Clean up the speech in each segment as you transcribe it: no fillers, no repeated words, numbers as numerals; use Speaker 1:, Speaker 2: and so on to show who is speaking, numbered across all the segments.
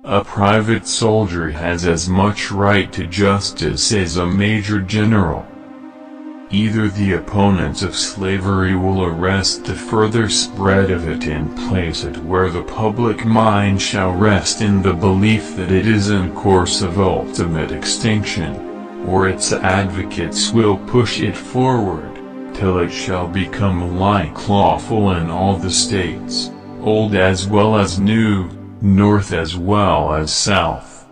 Speaker 1: A private soldier has as much right to justice as a major general. Either the opponents of slavery will arrest the further spread of it and place it where the public mind shall rest in the belief that it is in course of ultimate extinction, or its advocates will push it forward, till it shall become alike lawful in all the states, old as well as new, North as well as South.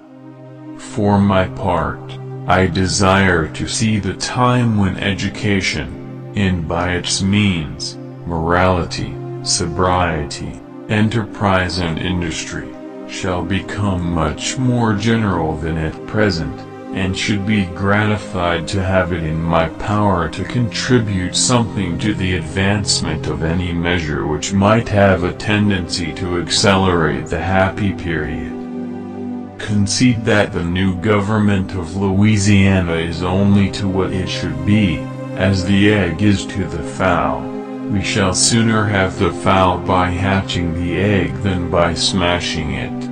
Speaker 1: For my part, I desire to see the time when education, and by its means, morality, sobriety, enterprise and industry, shall become much more general than at present, and should be gratified to have it in my power to contribute something to the advancement of any measure which might have a tendency to accelerate the happy period. Concede that the new government of Louisiana is only to what it should be, as the egg is to the fowl. We shall sooner have the fowl by hatching the egg than by smashing it.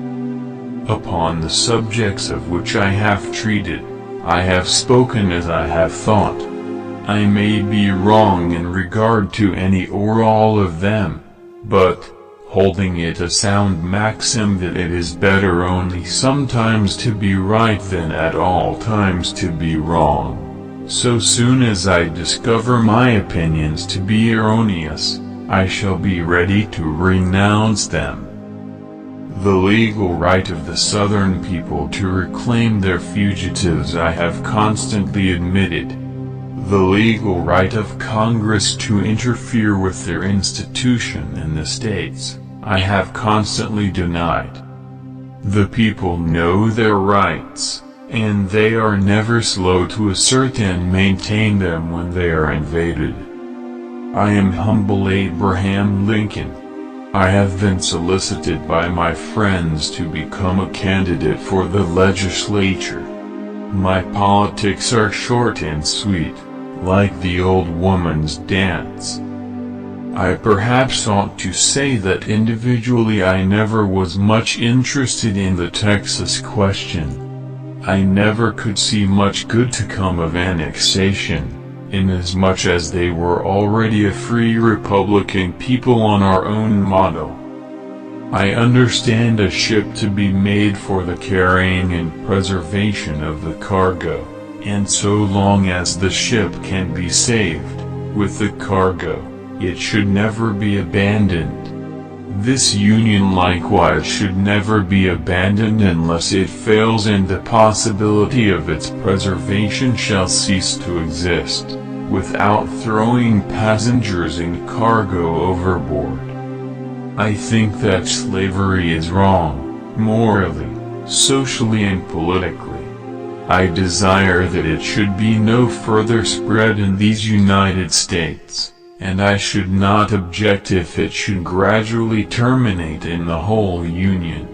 Speaker 1: Upon the subjects of which I have treated, I have spoken as I have thought. I may be wrong in regard to any or all of them, but, holding it a sound maxim that it is better only sometimes to be right than at all times to be wrong, so soon as I discover my opinions to be erroneous, I shall be ready to renounce them. The legal right of the Southern people to reclaim their fugitives I have constantly admitted. The legal right of Congress to interfere with their institution in the states, I have constantly denied. The people know their rights, and they are never slow to assert and maintain them when they are invaded. I am humble Abraham Lincoln. I have been solicited by my friends to become a candidate for the legislature. My politics are short and sweet, like the old woman's dance. I perhaps ought to say that individually I never was much interested in the Texas question. I never could see much good to come of annexation, inasmuch as they were already a free Republican people on our own model. I understand a ship to be made for the carrying and preservation of the cargo, and so long as the ship can be saved, with the cargo, it should never be abandoned. This Union likewise should never be abandoned unless it fails and the possibility of its preservation shall cease to exist, without throwing passengers and cargo overboard. I think that slavery is wrong, morally, socially and politically. I desire that it should be no further spread in these United States, and I should not object if it should gradually terminate in the whole Union.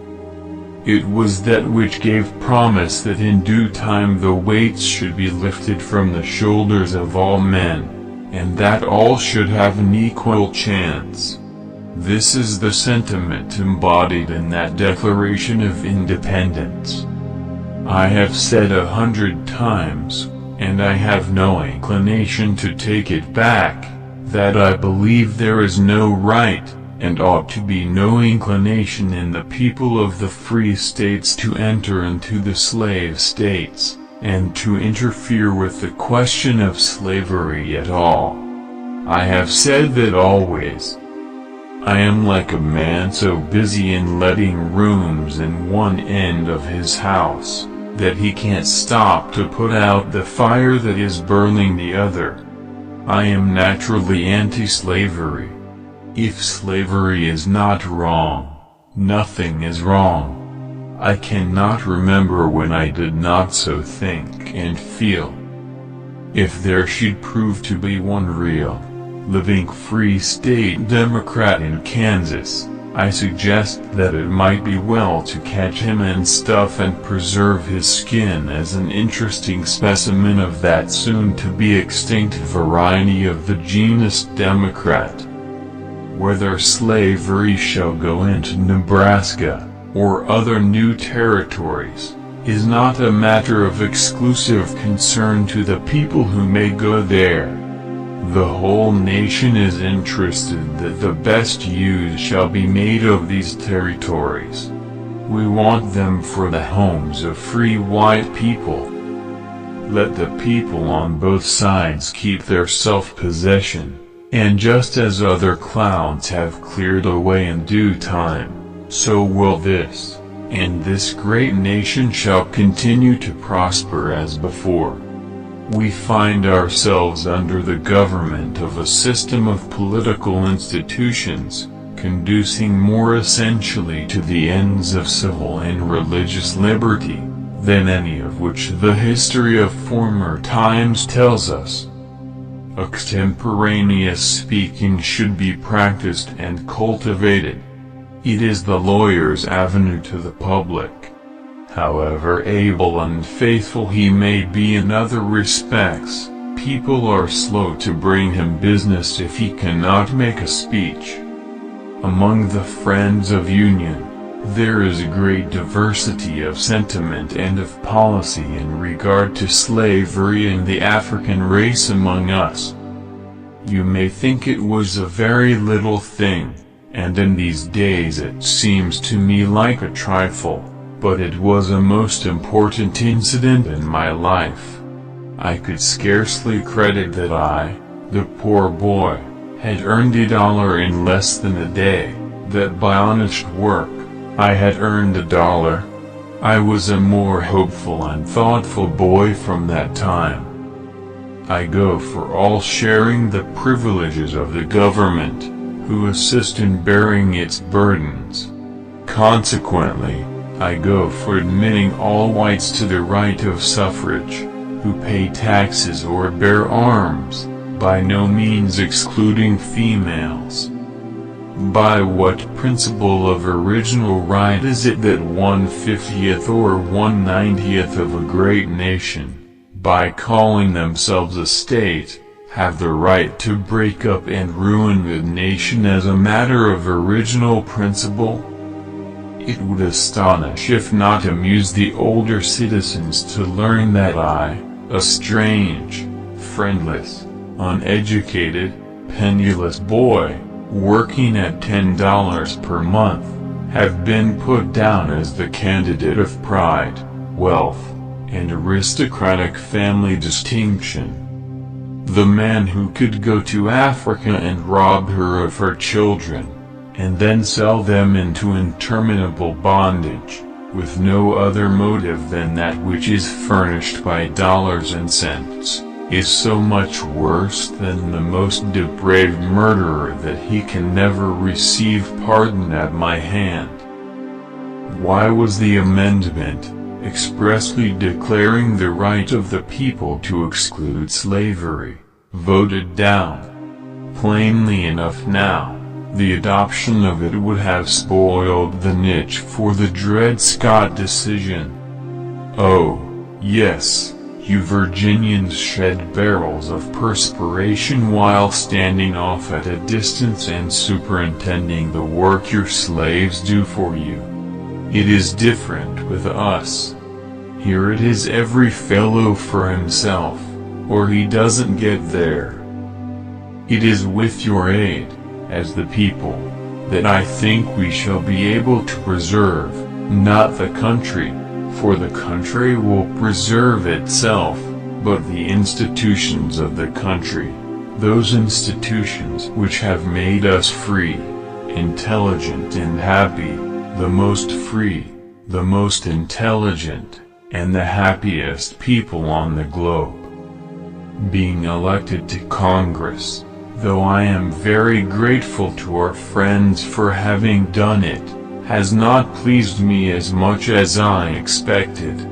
Speaker 1: It was that which gave promise that in due time the weights should be lifted from the shoulders of all men, and that all should have an equal chance. This is the sentiment embodied in that Declaration of Independence. I have said 100 times, and I have no inclination to take it back, that I believe there is no right, and ought to be no inclination in the people of the free states to enter into the slave states, and to interfere with the question of slavery at all. I have said that always. I am like a man so busy in letting rooms in one end of his house, that he can't stop to put out the fire that is burning the other. I am naturally anti-slavery. If slavery is not wrong, nothing is wrong. I cannot remember when I did not so think and feel. If there should prove to be one real, living free state Democrat in Kansas, I suggest that it might be well to catch him and stuff and preserve his skin as an interesting specimen of that soon-to-be extinct variety of the genus Democrat. Whether slavery shall go into Nebraska, or other new territories, is not a matter of exclusive concern to the people who may go there. The whole nation is interested that the best use shall be made of these territories. We want them for the homes of free white people. Let the people on both sides keep their self-possession, and just as other clouds have cleared away in due time, so will this, and this great nation shall continue to prosper as before. We find ourselves under the government of a system of political institutions, conducing more essentially to the ends of civil and religious liberty, than any of which the history of former times tells us. Extemporaneous speaking should be practiced and cultivated. It is the lawyer's avenue to the public. However able and faithful he may be in other respects, people are slow to bring him business if he cannot make a speech. Among the friends of union, there is a great diversity of sentiment and of policy in regard to slavery and the African race among us. You may think it was a very little thing, and in these days it seems to me like a trifle, but it was a most important incident in my life. I could scarcely credit that I, the poor boy, had earned $1 in less than a day, that by honest work, I had earned $1. I was a more hopeful and thoughtful boy from that time. I go for all sharing the privileges of the government, who assist in bearing its burdens. Consequently, I go for admitting all whites to the right of suffrage, who pay taxes or bear arms, by no means excluding females. By what principle of original right is it that 1/50th or 1/90th of a great nation, by calling themselves a state, have the right to break up and ruin the nation as a matter of original principle? It would astonish if not amuse the older citizens to learn that I, a strange, friendless, uneducated, penniless boy, working at $10 per month, have been put down as the candidate of pride, wealth, and aristocratic family distinction. The man who could go to Africa and rob her of her children, and then sell them into interminable bondage, with no other motive than that which is furnished by dollars and cents, is so much worse than the most depraved murderer that he can never receive pardon at my hand. Why was the amendment, expressly declaring the right of the people to exclude slavery, voted down? Plainly enough now, the adoption of it would have spoiled the niche for the Dred Scott decision. Oh, yes, you Virginians shed barrels of perspiration while standing off at a distance and superintending the work your slaves do for you. It is different with us. Here it is every fellow for himself, or he doesn't get there. It is with your aid, as the people, that I think we shall be able to preserve, not the country, for the country will preserve itself, but the institutions of the country, those institutions which have made us free, intelligent and happy, the most free, the most intelligent, and the happiest people on the globe. Being elected to Congress, though I am very grateful to our friends for having done it, has not pleased me as much as I expected.